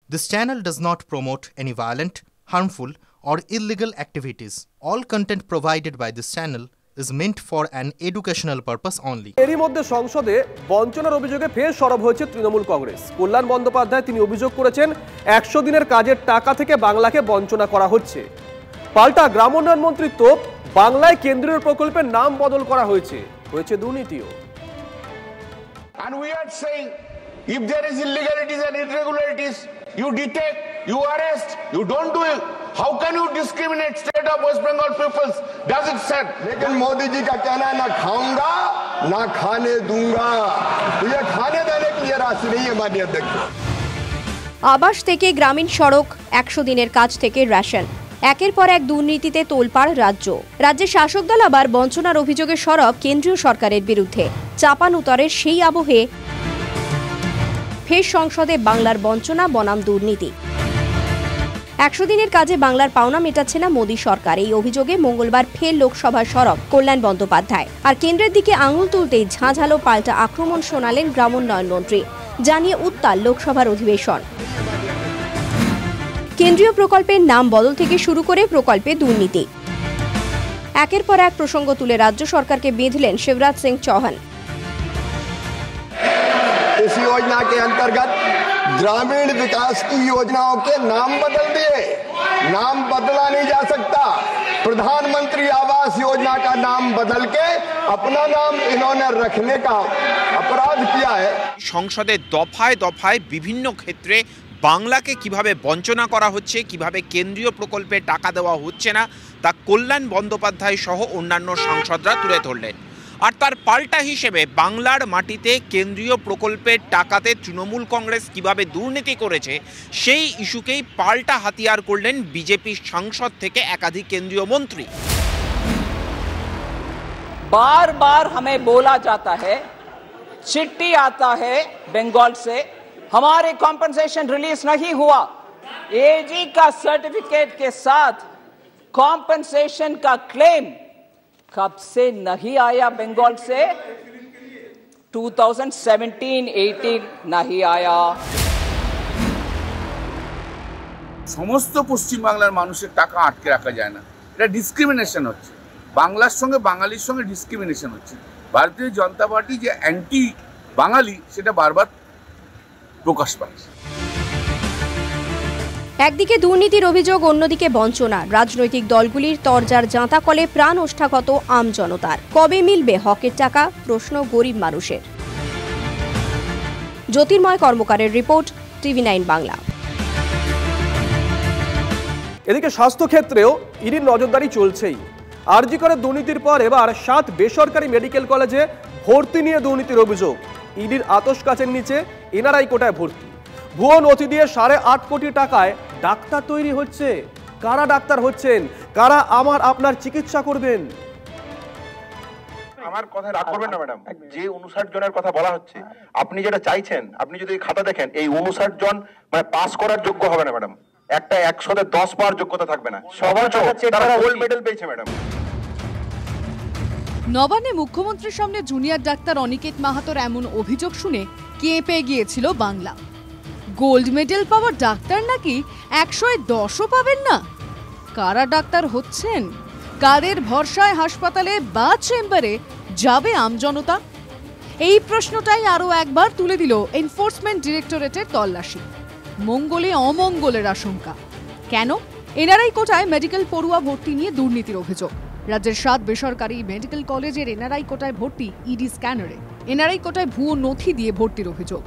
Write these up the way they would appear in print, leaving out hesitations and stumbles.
This channel does not promote any violent, harmful, or illegal activities. All content provided by this channel is meant for an educational purpose only. এরই মধ্যে সংসদে বঞ্চনার অভিযোগে ফের সরব হয়েছে তৃণমূল কংগ্রেস। কল্যাণ বন্দ্যোপাধ্যায় তিনি অভিযোগ করেছেন 100 দিনের কাজের টাকা থেকে বাংলাকে বঞ্চনা করা হচ্ছে। পাল্টা গ্রামোন্নয়ন মন্ত্রী তোপ বাংলায় কেন্দ্রীয় প্রকল্পের নাম বদল করা হয়েছে দুর্নীতিও। And we are saying if there is illegalities and irregularities, you detect, you arrest, you don't do it. How can you discriminate state of West Bengal peoples? Does it say? लेकिन मोदी जी का कहना है ना खाऊंगा ना खाने दूंगा, तो ये खाने देने के लिए राशि नहीं है माननीय अध्यक्ष। आवास থেকে গ্রামীণ সড়ক 100 দিনের কাজ থেকে রেশন একের পর এক দুর্নীতিতে তোলপাড় রাজ্যের শাসক দল আবার বঞ্চনার অভিযোগে সরব কেন্দ্রীয় সরকারের বিরুদ্ধে। চাপানুতরের সেই আবহে ফের সংসদে বাংলার বঞ্চনা বনাম দুর্নীতি। 100 দিনের কাজে বাংলার পাওনা মেটাচ্ছে না মোদী সরকার, এই অভিযোগে মঙ্গলবার ফের লোকসভায় সরব কল্যাণ বন্দ্যোপাধ্যায়। আর কেন্দ্রের দিকে আঙুল তুলতেই ঝাঁঝালো পাল্টা আক্রমণ শোনালেন গ্রামোন্নয়ন মন্ত্রী, জানিয়ে উত্তাল লোকসভার অধিবেশন। কেন্দ্রীয় প্রকল্পের নাম বদল থেকে শুরু করে প্রকল্পে দুর্নীতি, একের পর এক প্রসঙ্গ তুলে রাজ্য সরকারকে বেঁধলেন शिवराज सिंह चौहान। इस योजना के अंतर्गत ग्रामीण विकास की योजनाओं के नाम बदल दिए। नाम बदला नहीं जा सकता। प्रधानमंत्री आवास योजना का नाम बदल के अपना नाम इन्होंने रखने का अपराध किया है। সংসদে দফায় দফায় বিভিন্ন ক্ষেত্রে বাংলাকে কিভাবে বঞ্চনা করা হচ্ছে, কিভাবে কেন্দ্রীয় প্রকল্পে টাকা দেওয়া হচ্ছে না, তা কল্যাণ বন্দ্যোপাধ্যায় সহ অন্যান্য সাংসদরা তুলে ধরলেন। আর তার পাল্টা হিসেবে বাংলার মাটিতে কেন্দ্রীয় প্রকল্পের টাকাতে তৃণমূল কংগ্রেস কিভাবে দুর্নীতি করেছে সেই ইস্যুকেই পাল্টা হাতিয়ার করলেন বিজেপি সাংসদ থেকে একাধিক কেন্দ্রীয় মন্ত্রী। बार बार हमें बोला जाता है, चिट्ठी आता है बंगाल से, हमारे कॉम्पनसेशन रिलीज नहीं हुआ। एजी का सर्टिफिकेट के साथ कॉम्पनसेशन का क्लेम कब से नहीं आया बंगाल से? 2017-18 नहीं आया। সমস্ত পশ্চিম বাংলার মানুষের টাকা আটকে রাখা যায় না, এটা ডিসক্রিমিনেশন হচ্ছে। বাংলার সঙ্গে বাঙালির সঙ্গে ডিসক্রিমিনেশন হচ্ছে। ভারতীয় জনতা পার্টি যে অ্যান্টি বাঙালি সেটা বারবার প্রকাশ পাচ্ছে। একদিকে দুর্নীতির অভিযোগ, অন্যদিকে বঞ্চনা। রাজনৈতিক দলগুলির তরজার জাঁতাকলে প্রাণ ওষ্ঠাগত আমজনতার। কবে মিলবে হকের টাকা, প্রশ্ন গরিব মানুষের। জ্যোতির্ময় কর্মকারের রিপোর্ট, TV9 বাংলা। এদিকে স্বাস্থ্যক্ষেত্রেও ইডির নজরদারি চলছেই। আরজি করের দুর্নীতির পর এবার 7 বেসরকারি মেডিকেল কলেজে ভর্তি নিয়ে দুর্নীতির অভিযোগ। ইডির আতশ কাচের নিচে এনআরআই কোটায় ভর্তি। ভুয়ো নথি দিয়ে 8.5 কোটি টাকায় ডাক্তার তৈরি হচ্ছে। কারা ডাক্তার হচ্ছেন, কারা আমার আপনার চিকিৎসা করবেন? আমার কথা রাগ করবেন না ম্যাডাম, যে 59 জনের কথা বলা হচ্ছে, আপনি যেটা চাইছেন, আপনি যদি খাতা দেখেন, এই 59 জন মানে পাস করার যোগ্য হবে না ম্যাডাম। একটা 100-তে 10 পাওয়ার যোগ্যতা থাকবে না। সবাই তারা গোল্ড মেডেল পেয়েছে ম্যাডাম। নবান্নে মুখ্যমন্ত্রীর সামনে জুনিয়র ডাক্তার অনিকেত মাহাতোর এমন অভিযোগ শুনে কেঁপে গিয়েছিল বাংলা। গোল্ড মেডেল পাওয়া ডাক্তার নাকি 100-এ 10ও পাবেন না। কারা ডাক্তার হচ্ছেন, কাদের ভরসায় হাসপাতালে বা চেম্বারে যাবে আমজনতা? এই প্রশ্নটাই আরও একবার তুলে দিল এনফোর্সমেন্ট ডিরেক্টরেটের তল্লাশি। মঙ্গলে অমঙ্গলের আশঙ্কা। কেন? এনআরআই কোটায় মেডিকেল পড়ুয়া ভর্তি নিয়ে দুর্নীতির অভিযোগ। রাজ্যের 7 বেসরকারি মেডিকেল কলেজের এনআরআই কোটায় ভর্তি ইডি স্ক্যানারে। এনআরআই কোটায় ভুয়ো নথি দিয়ে ভর্তির অভিযোগ।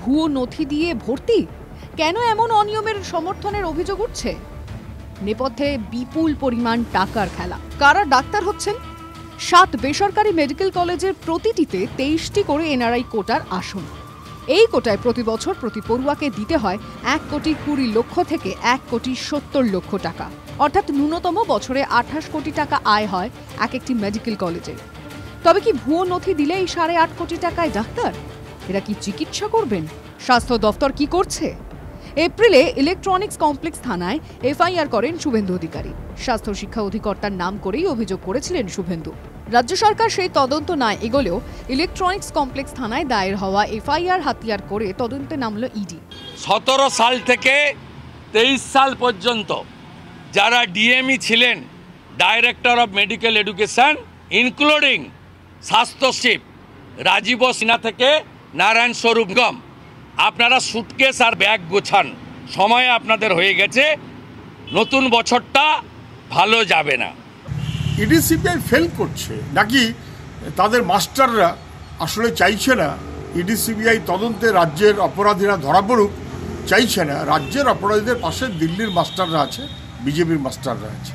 ভুয়ো নথি দিয়ে ভর্তি? কেন এমন অনিয়মের সমর্থনের অভিযোগ উঠছে? নেপথ্যে বিপুল পরিমাণ টাকার খেলা। কারা ডাক্তার হচ্ছেন? 7 বেসরকারি মেডিকেল কলেজের প্রতিটিতে 23টি করে এনআরআই কোটার আসন। এই কোটায় প্রতি বছর প্রতি পড়ুয়াকে দিতে হয় 1,20,00,000 থেকে 1,70,00,000 টাকা, অর্থাৎ ন্যূনতম বছরে 28 কোটি টাকা আয় হয় এক একটি মেডিকেল কলেজে। তবে কি ভুয়ো নথি দিলে এই 8.5 কোটি টাকায় ডাক্তার? এরা কি চিকিৎসা করবেন? স্বাস্থ্য দফতর কি করছে? এপ্রিলে ইলেকট্রনিক্স কমপ্লেক্স থানায় এফআইআর করেন শুভেন্দু অধিকারী। স্বাস্থ্য শিক্ষা অধিকর্তার নাম করেই অভিযোগ করেছিলেন শুভেন্দু। রাজ্য সরকার সেই তদন্ত না এগোলেও ইলেকট্রনিক্স কমপ্লেক্স থানায় দায়ের হওয়া এফআইআর হাতিয়ার করে তদন্তে নামল ইডি। 17 সাল থেকে 23 সাল পর্যন্ত যারা ডিএমই ছিলেন, director of medical education, including স্বাস্থ্য সচিব রাজীব সিনহা থেকে নারায়ণ স্বরূপ গম, আপনারা সুটকেস আর ব্যাগ গোছান, সময় আপনাদের হয়ে গেছে, নতুন বছরটা ভালো যাবে না। ইডি সিবিআই ফেল করছে নাকি তাদের মাস্টাররা আসলে চাইছে না ইডি সিবিআই তদন্তে রাজ্যের অপরাধীরা ধরা পড়ুক, চাইছে না। রাজ্যের অপরাধীদের পাশে দিল্লির মাস্টাররা আছে, বিজেপির মাস্টাররা আছে।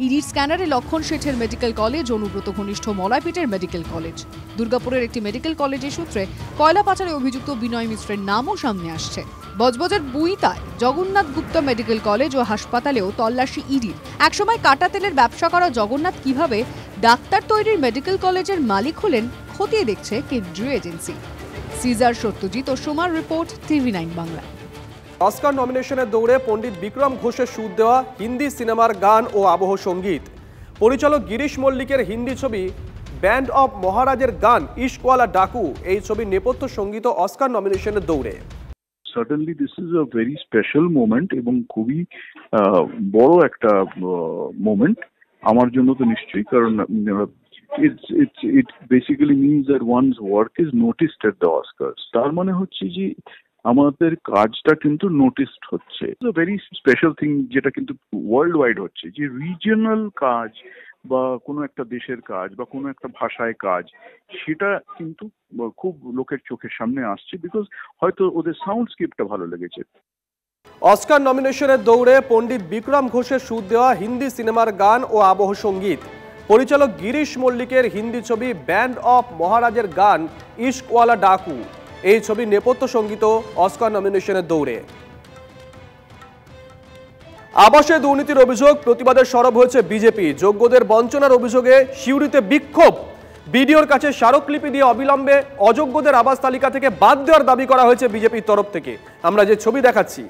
ইডির স্ক্যানারে লক্ষণ শেঠের মেডিকেল কলেজ, অনুব্রত ঘনিষ্ঠ মলয়পীঠের মেডিকেল কলেজ, দুর্গাপুরের একটি মেডিকেল কলেজের সূত্রে কয়লা পাচারে অভিযুক্ত বিনয় মিশ্রের নামও সামনে আসছে। বজবজের বুইতায় জগন্নাথ গুপ্তা মেডিকেল কলেজ ও হাসপাতালেও তল্লাশি ইডির। একসময় কাটা তেলের ব্যবসা করা জগন্নাথ কিভাবে ডাক্তার তৈরির মেডিকেল কলেজের মালিক হলেন খতিয়ে দেখছে কেন্দ্রীয় এজেন্সি। সিজার সত্যজিৎ ও সোমার রিপোর্ট, TV9 বাংলা। অস্কার নমিনেশনের দৌড়ে পণ্ডিত বিক্রম ঘোষের সুর দেওয়া হিন্দি সিনেমার গান ও আবহ সঙ্গীত। পরিচালক গিরিশ মল্লিকের হিন্দি ছবি ব্যান্ড অফ মহারাজের গান ইশকওয়ালা ডাকু, এই ছবির নেপথ্য সঙ্গীত অস্কার নমিনেশনের দৌড়ে। Certainly this is a very special moment এবং খুবই বড় একটা মোমেন্ট আমার জন্য তো নিশ্চয়ই, কারণ it basically means that one's work is noticed at the Oscars. তার মানে হচ্ছে যে আমাদের কাজটা কিন্তু নোটিসড হচ্ছে। ভেরি স্পেশাল থিং, যেটা কিন্তু ওয়ার্ল্ড ওয়াইড হচ্ছে, যে রিজিয়নাল কাজ বা কোনো একটা দেশের কাজ বা কোনো একটা ভাষায় কাজ, সেটা কিন্তু খুব লোকের চোখের সামনে আসছে, বিকজ হয়তো ওদের সাউন্ডস্কেপটা ভালো লেগেছে। অস্কার নমিনেশনের দৌড়ে পণ্ডিত বিক্রম ঘোষের সুর দেওয়া হিন্দি সিনেমার গান ও আবহ সঙ্গীত। পরিচালক গিরিশ মল্লিকের হিন্দি ছবি ব্যান্ড অফ মহারাজের গান ইশকওয়ালা ডাকু, এই ছবির নেপথ্য সঙ্গীত অস্কার নমিনেশনের দৌড়ে। আবাসে দুর্নীতির অভিযোগ, প্রতিবাদের সরব হয়েছে বিজেপি। যোগ্যদের বঞ্চনার অভিযোগে সিউড়িতে বিক্ষোভ। বিডিওর কাছে স্মারকলিপি দিয়ে অবিলম্বে অযোগ্যদের আবাস তালিকা থেকে বাদ দেওয়ার দাবি করা হয়েছে বিজেপির তরফ থেকে। আমরা যে ছবি দেখাচ্ছি